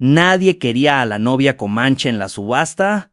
Nadie quería a la novia Comanche en la subasta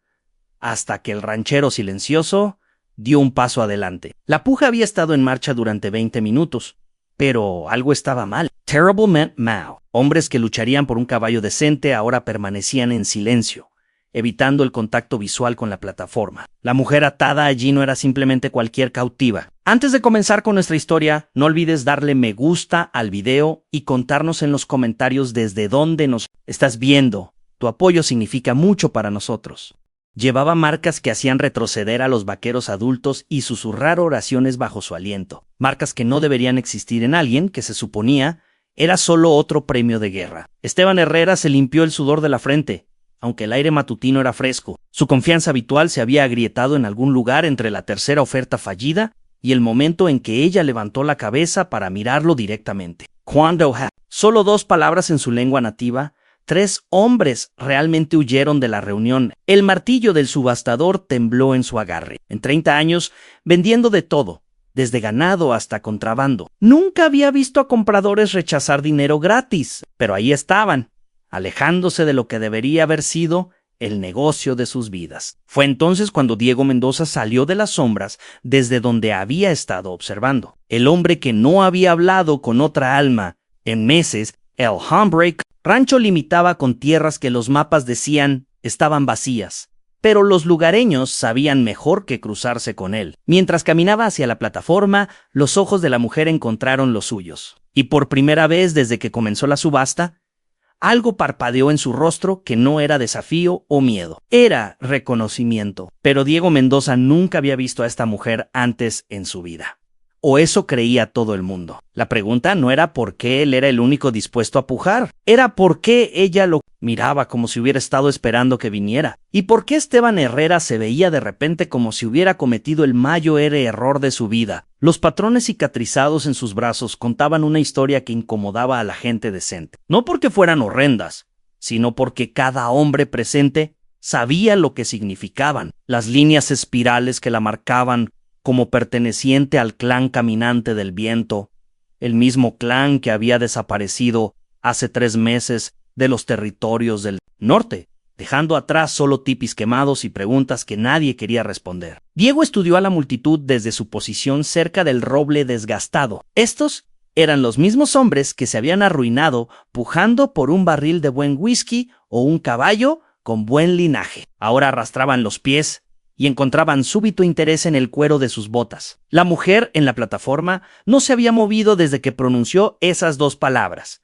hasta que el ranchero silencioso dio un paso adelante. La puja había estado en marcha durante 20 minutos, pero algo estaba mal. Terrible meant Mao. Hombres que lucharían por un caballo decente ahora permanecían en silencio, evitando el contacto visual con la plataforma. La mujer atada allí no era simplemente cualquier cautiva. Antes de comenzar con nuestra historia, no olvides darle me gusta al video y contarnos en los comentarios desde dónde nos estás viendo. Tu apoyo significa mucho para nosotros. Llevaba marcas que hacían retroceder a los vaqueros adultos y susurrar oraciones bajo su aliento. Marcas que no deberían existir en alguien que se suponía era solo otro premio de guerra. Esteban Herrera se limpió el sudor de la frente, aunque el aire matutino era fresco. Su confianza habitual se había agrietado en algún lugar entre la tercera oferta fallida y el momento en que ella levantó la cabeza para mirarlo directamente. Solo 2 palabras en su lengua nativa. 3 hombres realmente huyeron de la reunión. El martillo del subastador tembló en su agarre. En 30 años, vendiendo de todo, desde ganado hasta contrabando. Nunca había visto a compradores rechazar dinero gratis, pero ahí estaban, alejándose de lo que debería haber sido el negocio de sus vidas. Fue entonces cuando Diego Mendoza salió de las sombras desde donde había estado observando. El hombre que no había hablado con otra alma en meses, el Handbrake Rancho limitaba con tierras que los mapas decían estaban vacías, pero los lugareños sabían mejor que cruzarse con él. Mientras caminaba hacia la plataforma, los ojos de la mujer encontraron los suyos. Y por primera vez desde que comenzó la subasta, algo parpadeó en su rostro que no era desafío o miedo. Era reconocimiento. Pero Diego Mendoza nunca había visto a esta mujer antes en su vida. O eso creía todo el mundo. La pregunta no era por qué él era el único dispuesto a pujar. Era por qué ella lo miraba como si hubiera estado esperando que viniera. Y por qué Esteban Herrera se veía de repente como si hubiera cometido el mayor error de su vida. Los patrones cicatrizados en sus brazos contaban una historia que incomodaba a la gente decente. No porque fueran horrendas, sino porque cada hombre presente sabía lo que significaban. Las líneas espirales que la marcaban como perteneciente al clan caminante del viento, el mismo clan que había desaparecido hace 3 meses de los territorios del norte, dejando atrás solo tipis quemados y preguntas que nadie quería responder. Diego estudió a la multitud desde su posición cerca del roble desgastado. Estos eran los mismos hombres que se habían arruinado pujando por un barril de buen whisky o un caballo con buen linaje. Ahora arrastraban los pies y encontraban súbito interés en el cuero de sus botas. La mujer en la plataforma no se había movido desde que pronunció esas 2 palabras,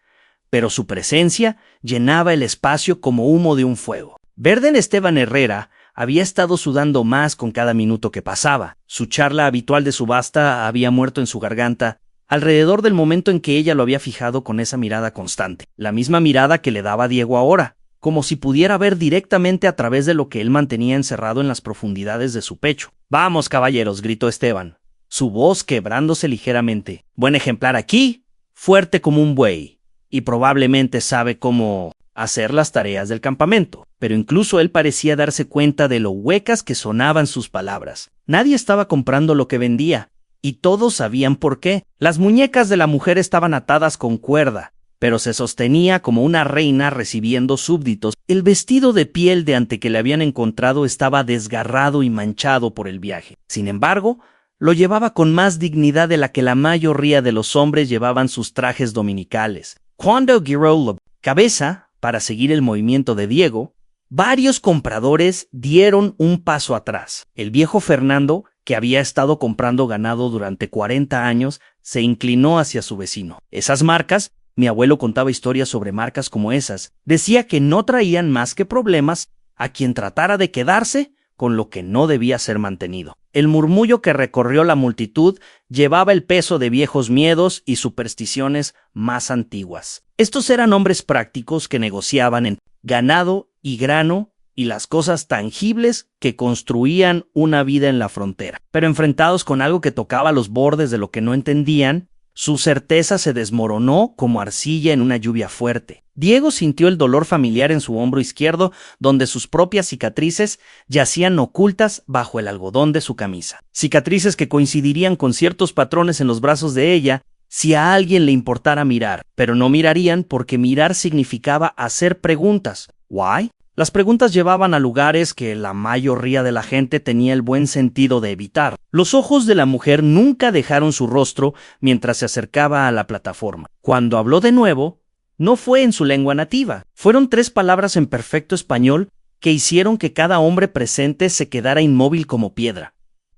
pero su presencia llenaba el espacio como humo de un fuego. Verden Esteban Herrera había estado sudando más con cada minuto que pasaba. Su charla habitual de subasta había muerto en su garganta alrededor del momento en que ella lo había fijado con esa mirada constante, la misma mirada que le daba Diego ahora, como si pudiera ver directamente a través de lo que él mantenía encerrado en las profundidades de su pecho. «Vamos, caballeros», gritó Esteban, su voz quebrándose ligeramente. «Buen ejemplar aquí, fuerte como un buey, y probablemente sabe cómo hacer las tareas del campamento». Pero incluso él parecía darse cuenta de lo huecas que sonaban sus palabras. Nadie estaba comprando lo que vendía, y todos sabían por qué. Las muñecas de la mujer estaban atadas con cuerda, pero se sostenía como una reina recibiendo súbditos. El vestido de piel de ante que le habían encontrado estaba desgarrado y manchado por el viaje. Sin embargo, lo llevaba con más dignidad de la que la mayoría de los hombres llevaban sus trajes dominicales. Cuando giró la cabeza para seguir el movimiento de Diego, varios compradores dieron un paso atrás. El viejo Fernando, que había estado comprando ganado durante 40 años, se inclinó hacia su vecino. Esas marcas, mi abuelo contaba historias sobre marcas como esas. Decía que no traían más que problemas a quien tratara de quedarse con lo que no debía ser mantenido. El murmullo que recorrió la multitud llevaba el peso de viejos miedos y supersticiones más antiguas. Estos eran hombres prácticos que negociaban en ganado y grano y las cosas tangibles que construían una vida en la frontera. Pero enfrentados con algo que tocaba los bordes de lo que no entendían, su certeza se desmoronó como arcilla en una lluvia fuerte. Diego sintió el dolor familiar en su hombro izquierdo, donde sus propias cicatrices yacían ocultas bajo el algodón de su camisa. Cicatrices que coincidirían con ciertos patrones en los brazos de ella si a alguien le importara mirar, pero no mirarían porque mirar significaba hacer preguntas. ¿Why? Las preguntas llevaban a lugares que la mayoría de la gente tenía el buen sentido de evitar. Los ojos de la mujer nunca dejaron su rostro mientras se acercaba a la plataforma. Cuando habló de nuevo, no fue en su lengua nativa. Fueron 3 palabras en perfecto español que hicieron que cada hombre presente se quedara inmóvil como piedra.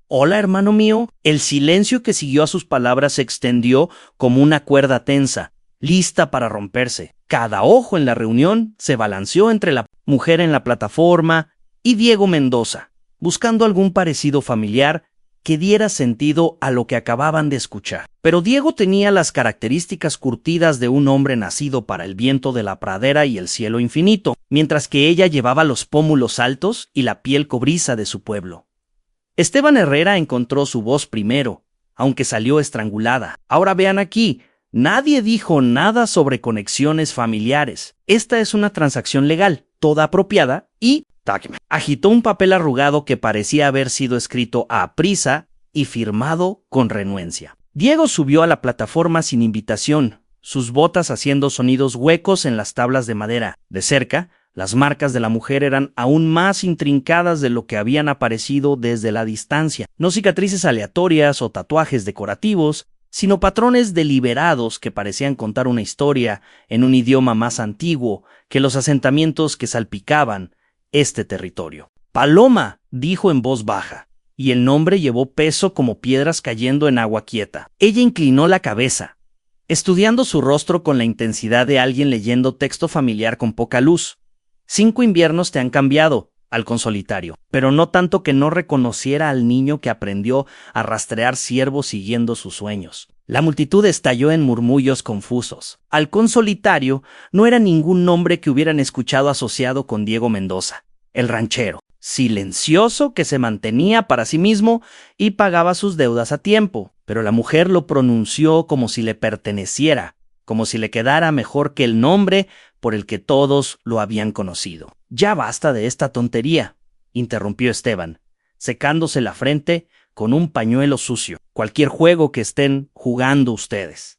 «Hola, hermano mío». El silencio que siguió a sus palabras se extendió como una cuerda tensa, lista para romperse. Cada ojo en la reunión se balanceó entre la mujer en la plataforma y Diego Mendoza, buscando algún parecido familiar que diera sentido a lo que acababan de escuchar. Pero Diego tenía las características curtidas de un hombre nacido para el viento de la pradera y el cielo infinito, mientras que ella llevaba los pómulos altos y la piel cobriza de su pueblo. Esteban Herrera encontró su voz primero, aunque salió estrangulada. Ahora vean aquí, nadie dijo nada sobre conexiones familiares. Esta es una transacción legal, toda apropiada, y agitó un papel arrugado que parecía haber sido escrito a prisa y firmado con renuencia. Diego subió a la plataforma sin invitación, sus botas haciendo sonidos huecos en las tablas de madera. De cerca, las marcas de la mujer eran aún más intrincadas de lo que habían aparecido desde la distancia. No cicatrices aleatorias o tatuajes decorativos, sino patrones deliberados que parecían contar una historia en un idioma más antiguo que los asentamientos que salpicaban este territorio. «Paloma», dijo en voz baja, y el nombre llevó peso como piedras cayendo en agua quieta. Ella inclinó la cabeza, estudiando su rostro con la intensidad de alguien leyendo texto familiar con poca luz. 5 inviernos te han cambiado, halcón solitario, pero no tanto que no reconociera al niño que aprendió a rastrear ciervos siguiendo sus sueños. La multitud estalló en murmullos confusos. Halcón solitario no era ningún nombre que hubieran escuchado asociado con Diego Mendoza, el ranchero, silencioso que se mantenía para sí mismo y pagaba sus deudas a tiempo, pero la mujer lo pronunció como si le perteneciera, como si le quedara mejor que el nombre por el que todos lo habían conocido. «Ya basta de esta tontería», interrumpió Esteban, secándose la frente con un pañuelo sucio. «Cualquier juego que estén jugando ustedes.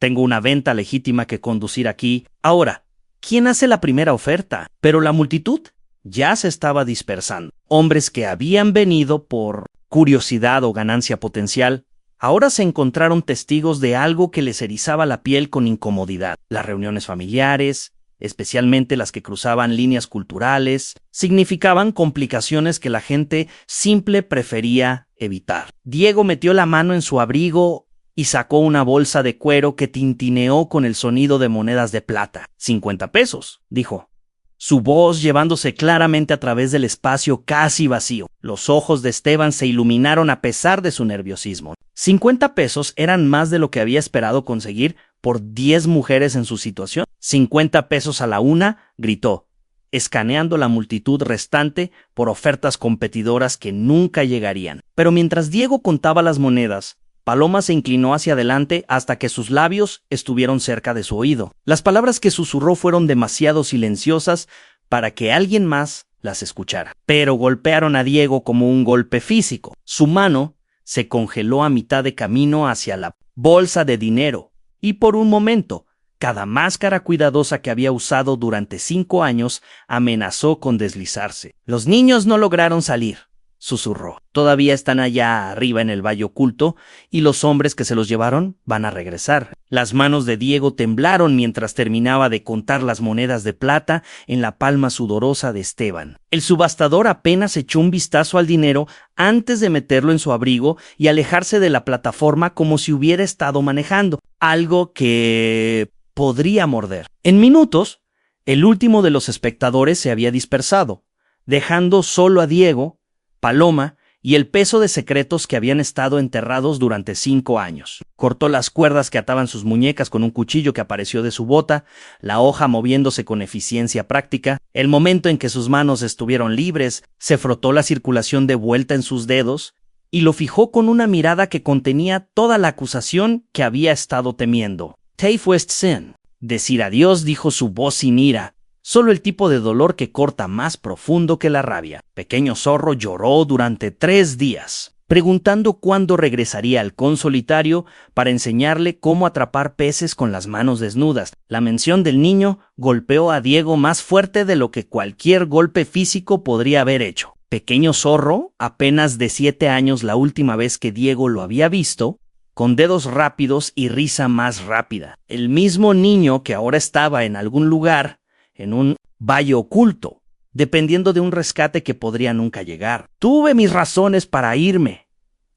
Tengo una venta legítima que conducir aquí. Ahora, ¿quién hace la primera oferta?» Pero la multitud ya se estaba dispersando. Hombres que habían venido por curiosidad o ganancia potencial, ahora se encontraron testigos de algo que les erizaba la piel con incomodidad. Las reuniones familiares, especialmente las que cruzaban líneas culturales, significaban complicaciones que la gente simple prefería evitar. Diego metió la mano en su abrigo y sacó una bolsa de cuero que tintineó con el sonido de monedas de plata. «50 pesos», dijo, su voz llevándose claramente a través del espacio casi vacío. Los ojos de Esteban se iluminaron a pesar de su nerviosismo. 50 pesos eran más de lo que había esperado conseguir por 10 mujeres en su situación. «50 pesos a la una», gritó, escaneando la multitud restante por ofertas competidoras que nunca llegarían. Pero mientras Diego contaba las monedas, Paloma se inclinó hacia adelante hasta que sus labios estuvieron cerca de su oído. Las palabras que susurró fueron demasiado silenciosas para que alguien más las escuchara. Pero golpearon a Diego como un golpe físico. Su mano se congeló a mitad de camino hacia la bolsa de dinero, y por un momento, cada máscara cuidadosa que había usado durante 5 años amenazó con deslizarse. «Los niños no lograron salir», susurró. «Todavía están allá arriba en el valle oculto, y los hombres que se los llevaron van a regresar». Las manos de Diego temblaron mientras terminaba de contar las monedas de plata en la palma sudorosa de Esteban. El subastador apenas echó un vistazo al dinero antes de meterlo en su abrigo y alejarse de la plataforma como si hubiera estado manejando, algo que podría morder. En minutos, el último de los espectadores se había dispersado, dejando solo a Diego, Paloma y el peso de secretos que habían estado enterrados durante 5 años. Cortó las cuerdas que ataban sus muñecas con un cuchillo que apareció de su bota, la hoja moviéndose con eficiencia práctica. El momento en que sus manos estuvieron libres, se frotó la circulación de vuelta en sus dedos y lo fijó con una mirada que contenía toda la acusación que había estado temiendo. «Tafe West Sin». «Decir adiós», dijo su voz sin ira. Solo el tipo de dolor que corta más profundo que la rabia. Pequeño Zorro lloró durante 3 días. preguntando cuándo regresaría al consolitario para enseñarle cómo atrapar peces con las manos desnudas. La mención del niño golpeó a Diego más fuerte de lo que cualquier golpe físico podría haber hecho. Pequeño zorro, apenas de 7 años la última vez que Diego lo había visto, con dedos rápidos y risa más rápida. El mismo niño que ahora estaba en algún lugar, en un valle oculto, dependiendo de un rescate que podría nunca llegar. Tuve mis razones para irme.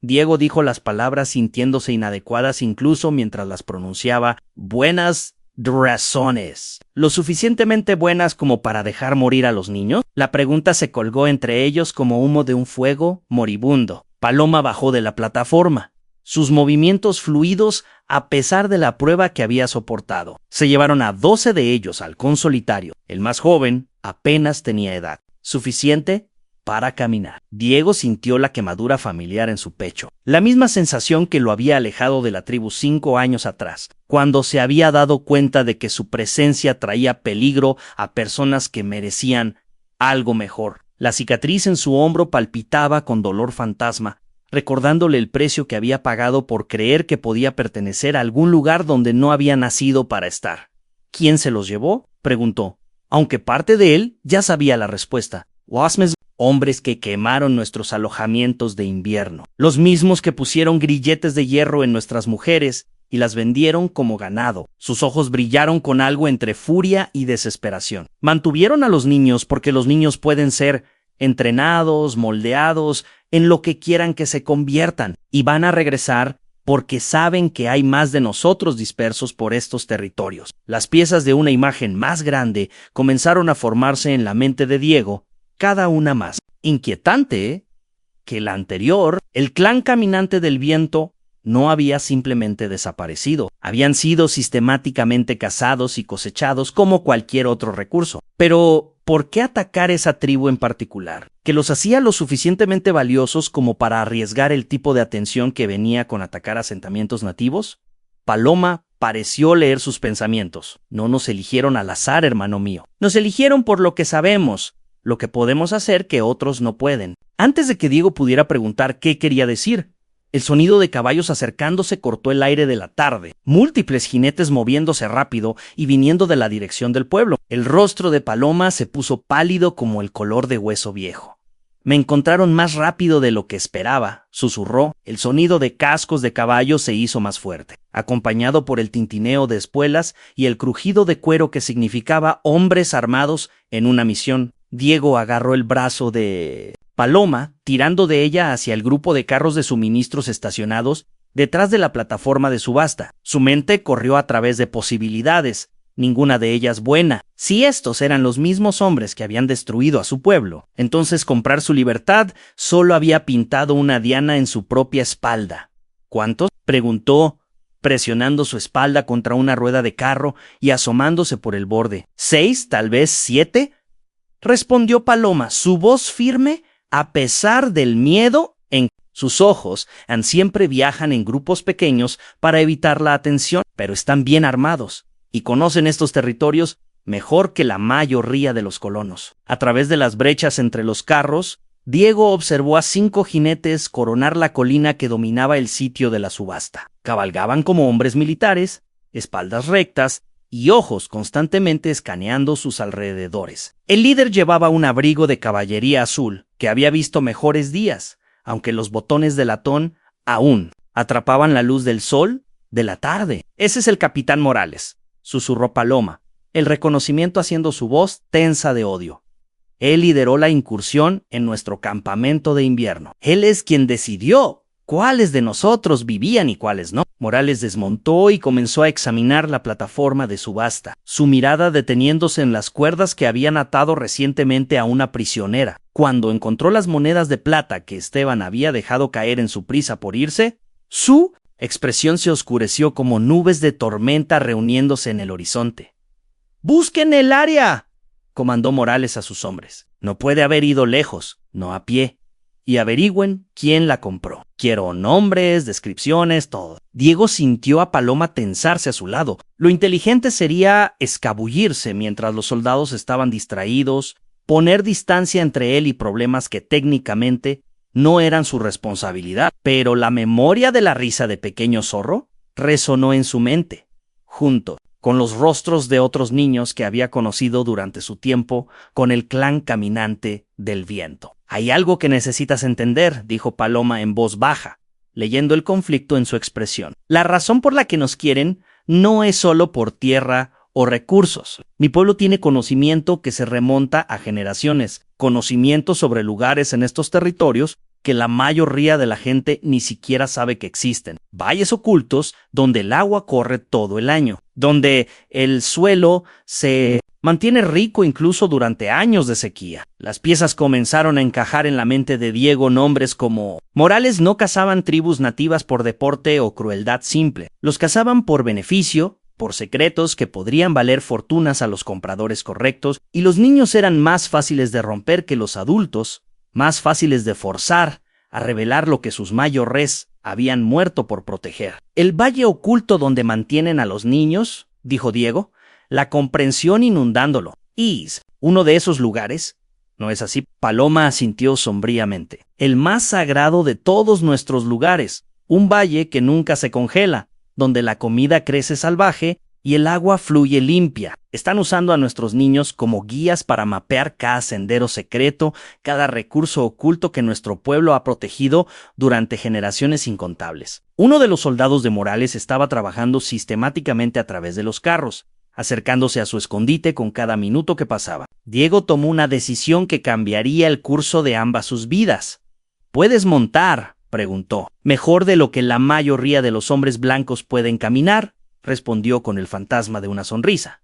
Diego dijo las palabras sintiéndose inadecuadas incluso mientras las pronunciaba. Buenas razones. ¿Lo suficientemente buenas como para dejar morir a los niños? La pregunta se colgó entre ellos como humo de un fuego moribundo. Paloma bajó de la plataforma. Sus movimientos fluidos a pesar de la prueba que había soportado. Se llevaron a 12 de ellos al consolitario. El más joven apenas tenía edad suficiente para caminar. Diego sintió la quemadura familiar en su pecho, la misma sensación que lo había alejado de la tribu 5 años atrás, cuando se había dado cuenta de que su presencia traía peligro a personas que merecían algo mejor. La cicatriz en su hombro palpitaba con dolor fantasma, recordándole el precio que había pagado por creer que podía pertenecer a algún lugar donde no había nacido para estar. ¿Quién se los llevó?, preguntó, aunque parte de él ya sabía la respuesta. Wasmes, hombres que quemaron nuestros alojamientos de invierno, los mismos que pusieron grilletes de hierro en nuestras mujeres y las vendieron como ganado. Sus ojos brillaron con algo entre furia y desesperación. Mantuvieron a los niños porque los niños pueden ser entrenados, moldeados, en lo que quieran que se conviertan, y van a regresar porque saben que hay más de nosotros dispersos por estos territorios. Las piezas de una imagen más grande comenzaron a formarse en la mente de Diego, cada una más inquietante que la anterior. El clan caminante del viento no había simplemente desaparecido, habían sido sistemáticamente cazados y cosechados como cualquier otro recurso. Pero, ¿por qué atacar esa tribu en particular? ¿Que los hacía lo suficientemente valiosos como para arriesgar el tipo de atención que venía con atacar asentamientos nativos? Paloma pareció leer sus pensamientos. No nos eligieron al azar, hermano mío. Nos eligieron por lo que sabemos, lo que podemos hacer que otros no pueden. Antes de que Diego pudiera preguntar qué quería decir, el sonido de caballos acercándose cortó el aire de la tarde, múltiples jinetes moviéndose rápido y viniendo de la dirección del pueblo. El rostro de Paloma se puso pálido como el color de hueso viejo. Me encontraron más rápido de lo que esperaba, susurró. El sonido de cascos de caballo se hizo más fuerte, acompañado por el tintineo de espuelas y el crujido de cuero que significaba hombres armados en una misión. Diego agarró el brazo de Paloma, tirando de ella hacia el grupo de carros de suministros estacionados detrás de la plataforma de subasta. Su mente corrió a través de posibilidades, ninguna de ellas buena. Si estos eran los mismos hombres que habían destruido a su pueblo, entonces comprar su libertad solo había pintado una diana en su propia espalda. ¿Cuántos?, preguntó, presionando su espalda contra una rueda de carro y asomándose por el borde. ¿6, tal vez 7? Respondió Paloma, su voz firme a pesar del miedo en sus ojos. Siempre viajan en grupos pequeños para evitar la atención, pero están bien armados y conocen estos territorios mejor que la mayoría de los colonos. A través de las brechas entre los carros, Diego observó a 5 jinetes coronar la colina que dominaba el sitio de la subasta. Cabalgaban como hombres militares, espaldas rectas y ojos constantemente escaneando sus alrededores. El líder llevaba un abrigo de caballería azul, que había visto mejores días, aunque los botones de latón aún atrapaban la luz del sol de la tarde. Ese es el capitán Morales, susurró Paloma, el reconocimiento haciendo su voz tensa de odio. Él lideró la incursión en nuestro campamento de invierno. Él es quien decidió cuáles de nosotros vivían y cuáles no. Morales desmontó y comenzó a examinar la plataforma de subasta, su mirada deteniéndose en las cuerdas que habían atado recientemente a una prisionera. Cuando encontró las monedas de plata que Esteban había dejado caer en su prisa por irse, su expresión se oscureció como nubes de tormenta reuniéndose en el horizonte. ¡Busquen el área!, comandó Morales a sus hombres. No puede haber ido lejos, no a pie. Y averigüen quién la compró. Quiero nombres, descripciones, todo. Diego sintió a Paloma tensarse a su lado. Lo inteligente sería escabullirse mientras los soldados estaban distraídos, poner distancia entre él y problemas que técnicamente no eran su responsabilidad, pero la memoria de la risa de Pequeño Zorro resonó en su mente, junto con los rostros de otros niños que había conocido durante su tiempo con el clan caminante del viento. «Hay algo que necesitas entender», dijo Paloma en voz baja, leyendo el conflicto en su expresión. «La razón por la que nos quieren no es solo por tierra o recursos. Mi pueblo tiene conocimiento que se remonta a generaciones, conocimiento sobre lugares en estos territorios que la mayoría de la gente ni siquiera sabe que existen. Valles ocultos donde el agua corre todo el año, donde el suelo se mantiene rico incluso durante años de sequía». Las piezas comenzaron a encajar en la mente de Diego nombres como Morales no cazaban tribus nativas por deporte o crueldad simple. Los cazaban por beneficio, por secretos que podrían valer fortunas a los compradores correctos, y los niños eran más fáciles de romper que los adultos, más fáciles de forzar a revelar lo que sus mayores habían muerto por proteger. «El valle oculto donde mantienen a los niños», dijo Diego, «la comprensión inundándolo. ¿Es uno de esos lugares? ¿No es así?» Paloma asintió sombríamente. «El más sagrado de todos nuestros lugares, un valle que nunca se congela, donde la comida crece salvaje y el agua fluye limpia. Están usando a nuestros niños como guías para mapear cada sendero secreto, cada recurso oculto que nuestro pueblo ha protegido durante generaciones incontables». Uno de los soldados de Morales estaba trabajando sistemáticamente a través de los carros, acercándose a su escondite con cada minuto que pasaba. Diego tomó una decisión que cambiaría el curso de ambas sus vidas. «¿Puedes montar?», preguntó. «Mejor de lo que la mayoría de los hombres blancos pueden caminar», respondió con el fantasma de una sonrisa.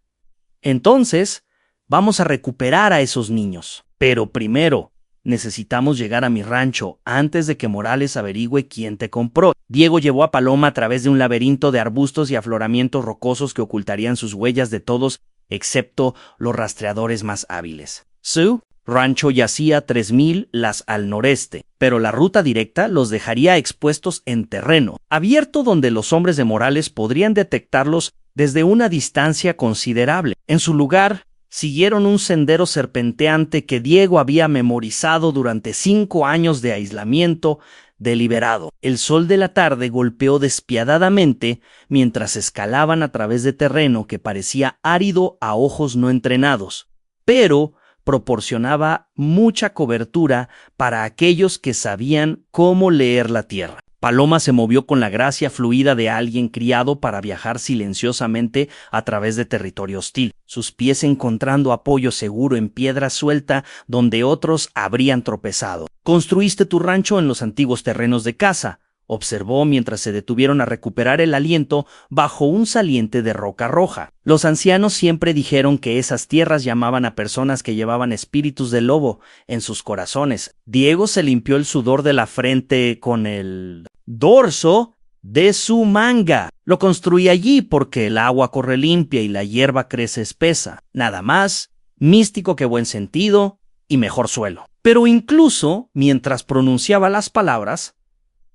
«Entonces, vamos a recuperar a esos niños. Pero primero, necesitamos llegar a mi rancho antes de que Morales averigüe quién te compró». Diego llevó a Paloma a través de un laberinto de arbustos y afloramientos rocosos que ocultarían sus huellas de todos, excepto los rastreadores más hábiles. Su rancho yacía 3000 las al noreste, pero la ruta directa los dejaría expuestos en terreno abierto donde los hombres de Morales podrían detectarlos desde una distancia considerable. En su lugar, siguieron un sendero serpenteante que Diego había memorizado durante 5 años de aislamiento deliberado. El sol de la tarde golpeó despiadadamente mientras escalaban a través de terreno que parecía árido a ojos no entrenados, pero proporcionaba mucha cobertura para aquellos que sabían cómo leer la tierra. Paloma se movió con la gracia fluida de alguien criado para viajar silenciosamente a través de territorio hostil, sus pies encontrando apoyo seguro en piedra suelta donde otros habrían tropezado. «Construiste tu rancho en los antiguos terrenos de caza», observó mientras se detuvieron a recuperar el aliento bajo un saliente de roca roja. «Los ancianos siempre dijeron que esas tierras llamaban a personas que llevaban espíritus de lobo en sus corazones». Diego se limpió el sudor de la frente con el dorso de su manga. «Lo construí allí porque el agua corre limpia y la hierba crece espesa. Nada más, místico que buen sentido y mejor suelo». Pero incluso mientras pronunciaba las palabras,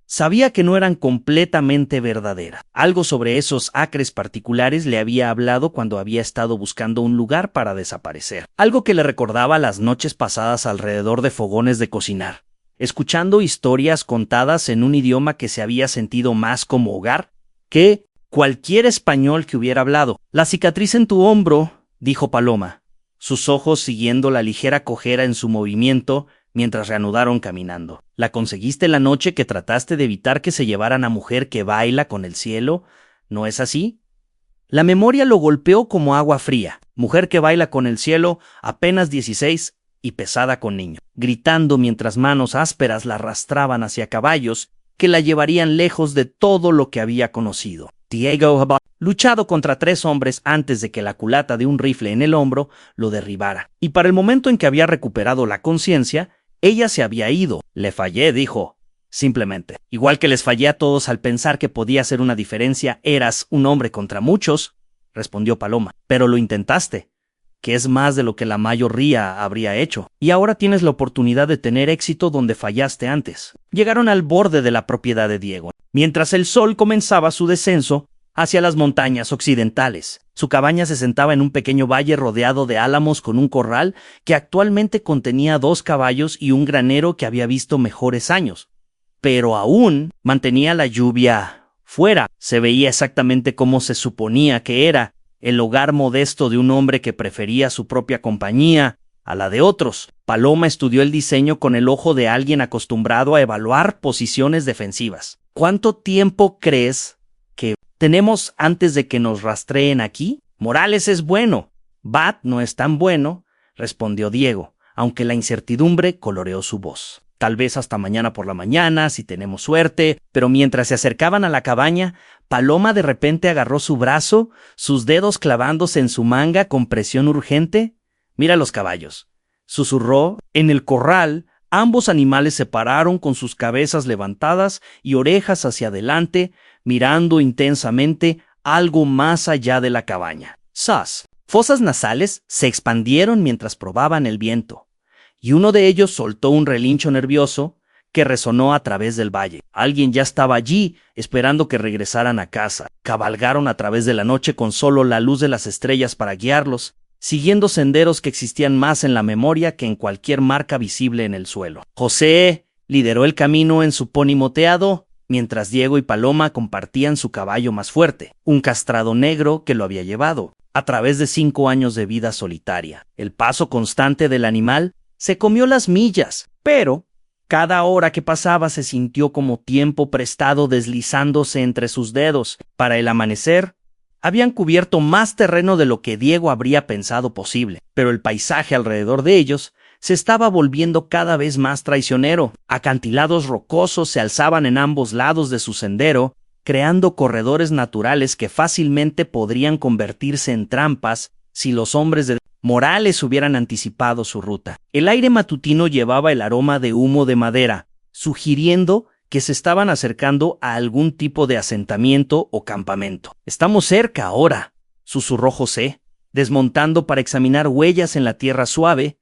sabía que no eran completamente verdaderas. Algo sobre esos acres particulares le había hablado cuando había estado buscando un lugar para desaparecer. Algo que le recordaba las noches pasadas alrededor de fogones de cocinar, escuchando historias contadas en un idioma que se había sentido más como hogar que cualquier español que hubiera hablado. «La cicatriz en tu hombro», dijo Paloma, sus ojos siguiendo la ligera cojera en su movimiento mientras reanudaron caminando. «¿La conseguiste la noche que trataste de evitar que se llevaran a Mujer que baila con el cielo? ¿No es así?» La memoria lo golpeó como agua fría. Mujer que baila con el cielo, apenas 16 y pesada con niño, gritando mientras manos ásperas la arrastraban hacia caballos que la llevarían lejos de todo lo que había conocido. Diego había luchado contra 3 hombres antes de que la culata de un rifle en el hombro lo derribara. Y para el momento en que había recuperado la conciencia, ella se había ido. «Le fallé», dijo, simplemente. «Igual que les fallé a todos al pensar que podía hacer una diferencia. Eras un hombre contra muchos», respondió Paloma. «Pero lo intentaste, que es más de lo que la mayoría habría hecho. Y ahora tienes la oportunidad de tener éxito donde fallaste antes». Llegaron al borde de la propiedad de Diego. Mientras el sol comenzaba su descenso, hacia las montañas occidentales. Su cabaña se sentaba en un pequeño valle rodeado de álamos con un corral que actualmente contenía 2 caballos y un granero que había visto mejores años. Pero aún mantenía la lluvia fuera. Se veía exactamente como se suponía que era, el hogar modesto de un hombre que prefería su propia compañía a la de otros. Paloma estudió el diseño con el ojo de alguien acostumbrado a evaluar posiciones defensivas. ¿Cuánto tiempo crees que tenemos antes de que nos rastreen aquí? Morales es bueno. Bat no es tan bueno, respondió Diego, aunque la incertidumbre coloreó su voz. Tal vez hasta mañana por la mañana, si tenemos suerte, pero mientras se acercaban a la cabaña, Paloma de repente agarró su brazo, sus dedos clavándose en su manga con presión urgente. «Mira los caballos», susurró. En el corral, ambos animales se pararon con sus cabezas levantadas y orejas hacia adelante, mirando intensamente algo más allá de la cabaña. Sus fosas nasales se expandieron mientras probaban el viento, y uno de ellos soltó un relincho nervioso que resonó a través del valle. Alguien ya estaba allí, esperando que regresaran a casa. Cabalgaron a través de la noche con solo la luz de las estrellas para guiarlos, siguiendo senderos que existían más en la memoria que en cualquier marca visible en el suelo. José lideró el camino en su pony moteado, mientras Diego y Paloma compartían su caballo más fuerte, un castrado negro que lo había llevado, a través de 5 años de vida solitaria. El paso constante del animal se comió las millas, pero cada hora que pasaba se sintió como tiempo prestado deslizándose entre sus dedos. Para el amanecer, habían cubierto más terreno de lo que Diego habría pensado posible, pero el paisaje alrededor de ellos se estaba volviendo cada vez más traicionero. Acantilados rocosos se alzaban en ambos lados de su sendero, creando corredores naturales que fácilmente podrían convertirse en trampas si los hombres de Morales hubieran anticipado su ruta. El aire matutino llevaba el aroma de humo de madera, sugiriendo que se estaban acercando a algún tipo de asentamiento o campamento. «Estamos cerca ahora», susurró José, desmontando para examinar huellas en la tierra suave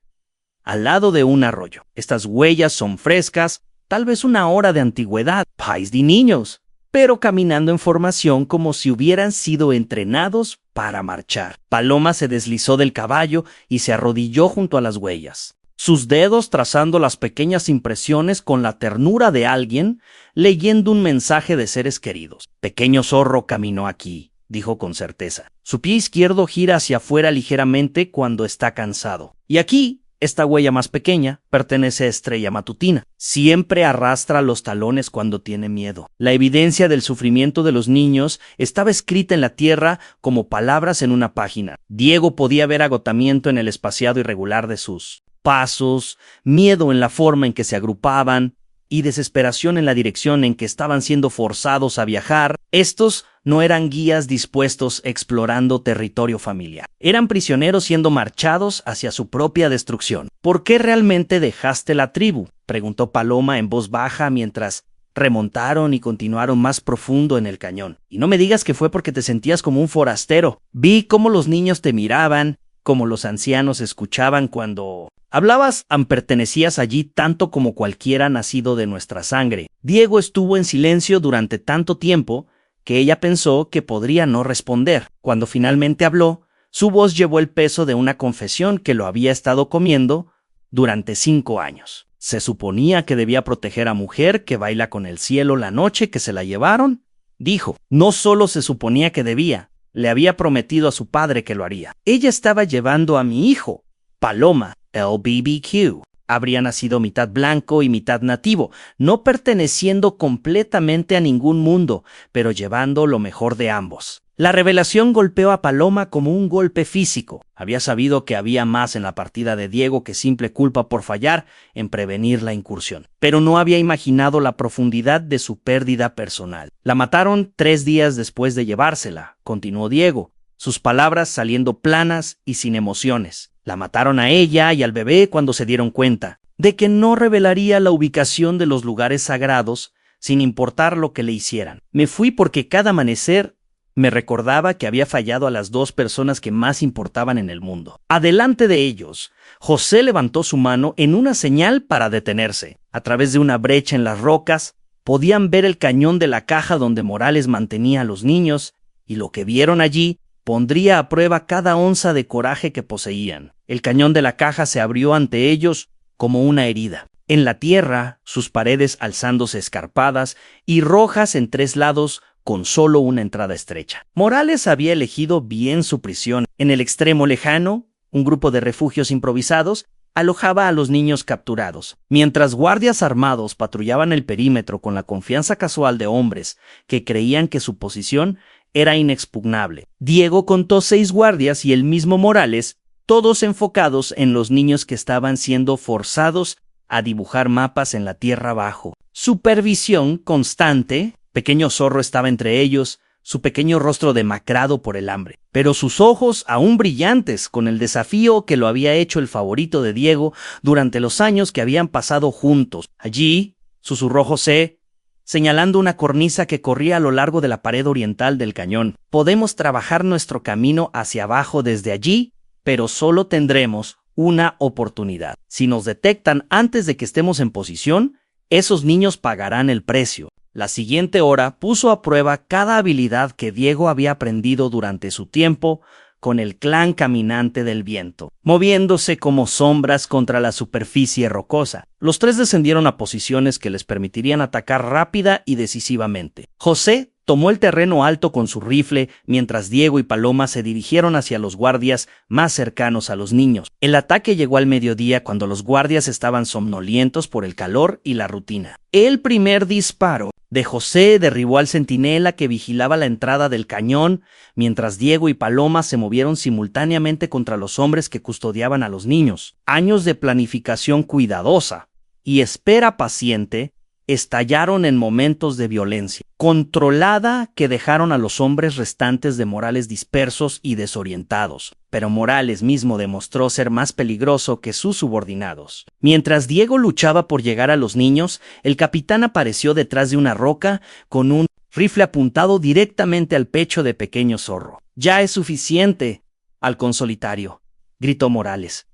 al lado de un arroyo. «Estas huellas son frescas, tal vez 1 hora de antigüedad. Pais de niños», pero caminando en formación como si hubieran sido entrenados para marchar. Paloma se deslizó del caballo y se arrodilló junto a las huellas, sus dedos trazando las pequeñas impresiones con la ternura de alguien leyendo un mensaje de seres queridos. «Pequeño zorro caminó aquí», dijo con certeza. «Su pie izquierdo gira hacia afuera ligeramente cuando está cansado. Y aquí, esta huella más pequeña pertenece a Estrella Matutina. Siempre arrastra los talones cuando tiene miedo». La evidencia del sufrimiento de los niños estaba escrita en la tierra como palabras en una página. Diego podía ver agotamiento en el espaciado irregular de sus pasos, miedo en la forma en que se agrupaban y desesperación en la dirección en que estaban siendo forzados a viajar. Estos no eran guías dispuestos explorando territorio familiar. Eran prisioneros siendo marchados hacia su propia destrucción. «¿Por qué realmente dejaste la tribu?», preguntó Paloma en voz baja mientras remontaron y continuaron más profundo en el cañón. «Y no me digas que fue porque te sentías como un forastero. Vi cómo los niños te miraban, cómo los ancianos escuchaban cuando hablabas. Pertenecías allí tanto como cualquiera nacido de nuestra sangre». Diego estuvo en silencio durante tanto tiempo que ella pensó que podría no responder. Cuando finalmente habló, su voz llevó el peso de una confesión que lo había estado comiendo durante 5 años. «Se suponía que debía proteger a mujer que baila con el cielo la noche que se la llevaron», dijo. «No solo se suponía que debía, le había prometido a su padre que lo haría. Ella estaba llevando a mi hijo, Paloma, LBBQ. Habría nacido mitad blanco y mitad nativo, no perteneciendo completamente a ningún mundo, pero llevando lo mejor de ambos». La revelación golpeó a Paloma como un golpe físico. Había sabido que había más en la partida de Diego que simple culpa por fallar en prevenir la incursión, pero no había imaginado la profundidad de su pérdida personal. «La mataron 3 días después de llevársela», continuó Diego, sus palabras saliendo planas y sin emociones. «La mataron a ella y al bebé cuando se dieron cuenta de que no revelaría la ubicación de los lugares sagrados sin importar lo que le hicieran. Me fui porque cada amanecer me recordaba que había fallado a las 2 personas que más importaban en el mundo». Adelante de ellos, José levantó su mano en una señal para detenerse. A través de una brecha en las rocas, podían ver el cañón de la caja donde Morales mantenía a los niños y lo que vieron allí pondría a prueba cada onza de coraje que poseían. El cañón de la caja se abrió ante ellos como una herida. En la tierra, sus paredes alzándose escarpadas y rojas en 3 lados con solo una entrada estrecha. Morales había elegido bien su prisión. En el extremo lejano, un grupo de refugios improvisados alojaba a los niños capturados, mientras guardias armados patrullaban el perímetro con la confianza casual de hombres que creían que su posición era inexpugnable. Diego contó 6 guardias y el mismo Morales, todos enfocados en los niños que estaban siendo forzados a dibujar mapas en la tierra abajo. Supervisión constante. Pequeño Zorro estaba entre ellos, su pequeño rostro demacrado por el hambre, pero sus ojos aún brillantes con el desafío que lo había hecho el favorito de Diego durante los años que habían pasado juntos. Allí, susurró José, señalando una cornisa que corría a lo largo de la pared oriental del cañón. Podemos trabajar nuestro camino hacia abajo desde allí, pero solo tendremos una oportunidad. Si nos detectan antes de que estemos en posición, esos niños pagarán el precio. La siguiente hora puso a prueba cada habilidad que Diego había aprendido durante su tiempo con el clan caminante del viento, moviéndose como sombras contra la superficie rocosa. Los 3 descendieron a posiciones que les permitirían atacar rápida y decisivamente. José tomó el terreno alto con su rifle, mientras Diego y Paloma se dirigieron hacia los guardias más cercanos a los niños. El ataque llegó al mediodía cuando los guardias estaban somnolientos por el calor y la rutina. El primer disparo de José derribó al centinela que vigilaba la entrada del cañón, mientras Diego y Paloma se movieron simultáneamente contra los hombres que custodiaban a los niños. Años de planificación cuidadosa y espera paciente estallaron en momentos de violencia controlada que dejaron a los hombres restantes de Morales dispersos y desorientados, pero Morales mismo demostró ser más peligroso que sus subordinados. Mientras Diego luchaba por llegar a los niños, el capitán apareció detrás de una roca con un rifle apuntado directamente al pecho de Pequeño Zorro. «Ya es suficiente, halcón solitario», gritó Morales,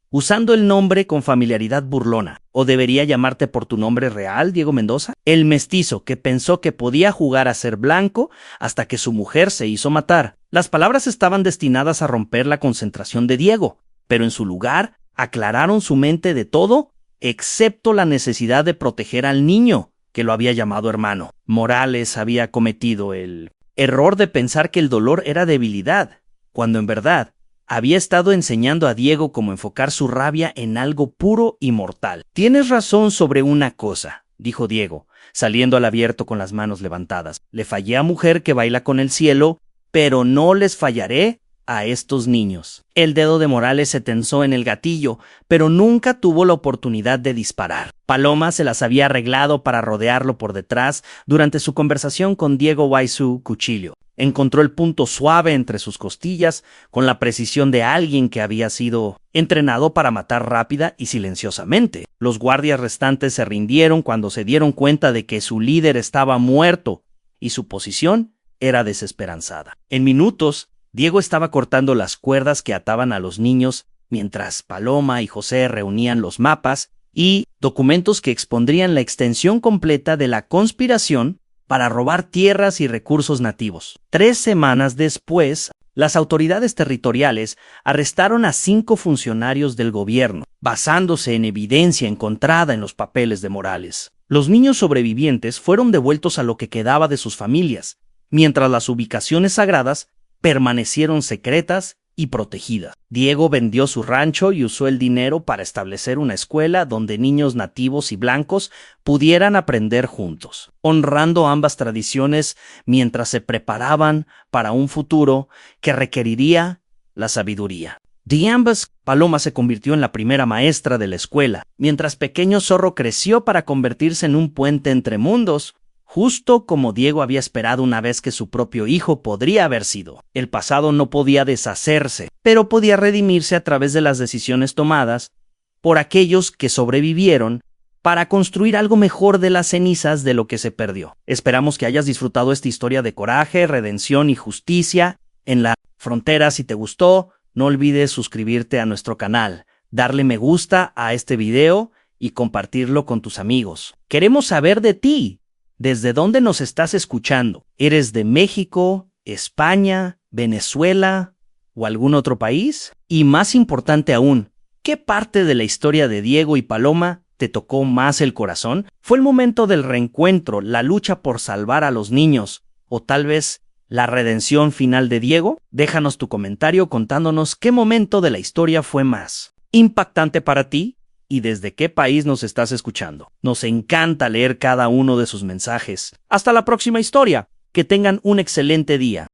usando el nombre con familiaridad burlona. ¿O debería llamarte por tu nombre real, Diego Mendoza? El mestizo que pensó que podía jugar a ser blanco hasta que su mujer se hizo matar. Las palabras estaban destinadas a romper la concentración de Diego, pero en su lugar aclararon su mente de todo, excepto la necesidad de proteger al niño, que lo había llamado hermano. Morales había cometido el error de pensar que el dolor era debilidad, cuando en verdad había estado enseñando a Diego cómo enfocar su rabia en algo puro y mortal. «Tienes razón sobre una cosa», dijo Diego, saliendo al abierto con las manos levantadas. «Le fallé a mujer que baila con el cielo, pero no les fallaré a estos niños». El dedo de Morales se tensó en el gatillo, pero nunca tuvo la oportunidad de disparar. Paloma se las había arreglado para rodearlo por detrás durante su conversación con Diego Waisu Cuchillo. Encontró el punto suave entre sus costillas con la precisión de alguien que había sido entrenado para matar rápida y silenciosamente. Los guardias restantes se rindieron cuando se dieron cuenta de que su líder estaba muerto y su posición era desesperanzada. En minutos, Diego estaba cortando las cuerdas que ataban a los niños mientras Paloma y José reunían los mapas y documentos que expondrían la extensión completa de la conspiración para robar tierras y recursos nativos. 3 semanas después, las autoridades territoriales arrestaron a 5 funcionarios del gobierno, basándose en evidencia encontrada en los papeles de Morales. Los niños sobrevivientes fueron devueltos a lo que quedaba de sus familias, mientras las ubicaciones sagradas permanecieron secretas y protegidas. Diego vendió su rancho y usó el dinero para establecer una escuela donde niños nativos y blancos pudieran aprender juntos, honrando ambas tradiciones mientras se preparaban para un futuro que requeriría la sabiduría. De ambas, Paloma se convirtió en la primera maestra de la escuela, mientras Pequeño Zorro creció para convertirse en un puente entre mundos, justo como Diego había esperado una vez que su propio hijo podría haber sido. El pasado no podía deshacerse, pero podía redimirse a través de las decisiones tomadas por aquellos que sobrevivieron para construir algo mejor de las cenizas de lo que se perdió. Esperamos que hayas disfrutado esta historia de coraje, redención y justicia en la frontera. Si te gustó, no olvides suscribirte a nuestro canal, darle me gusta a este video y compartirlo con tus amigos. Queremos saber de ti. ¿Desde dónde nos estás escuchando? ¿Eres de México, ¿España, Venezuela o algún otro país? Y más importante aún, ¿qué parte de la historia de Diego y Paloma te tocó más el corazón? ¿Fue el momento del reencuentro, la lucha por salvar a los niños o tal vez la redención final de Diego? Déjanos tu comentario contándonos qué momento de la historia fue más impactante para ti y desde qué país nos estás escuchando. Nos encanta leer cada uno de sus mensajes. Hasta la próxima historia. Que tengan un excelente día.